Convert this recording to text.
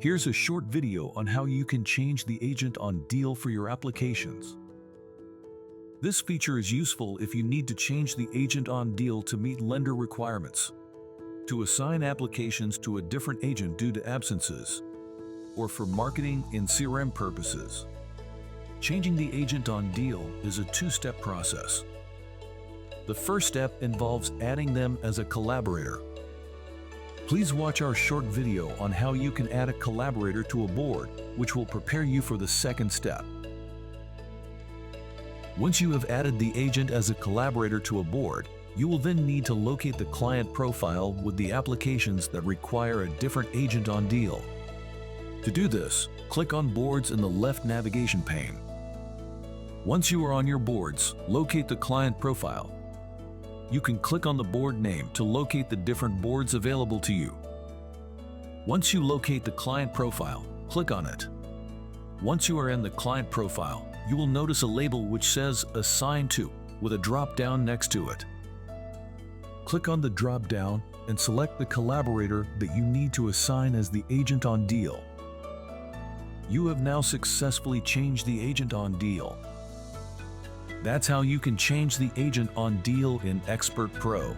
Here's a short video on how you can change the agent on deal for your applications. This feature is useful if you need to change the agent on deal to meet lender requirements, to assign applications to a different agent due to absences, or for marketing and CRM purposes. Changing the agent on deal is a two-step process. The first step involves adding them as a collaborator. Please watch our short video on how you can add a collaborator to a board, which will prepare you for the second step. Once you have added the agent as a collaborator to a board, you will then need to locate the client profile with the applications that require a different agent on deal. To do this, click on Boards in the left navigation pane. Once you are on your boards, locate the client profile. You can click on the board name to locate the different boards available to you. Once you locate the client profile, click on it. Once you are in the client profile, you will notice a label which says Assign to, with a drop-down next to it. Click on the drop-down and select the collaborator that you need to assign as the agent on deal. You have now successfully changed the agent on deal. That's how you can change the agent on deal in Expert Pro.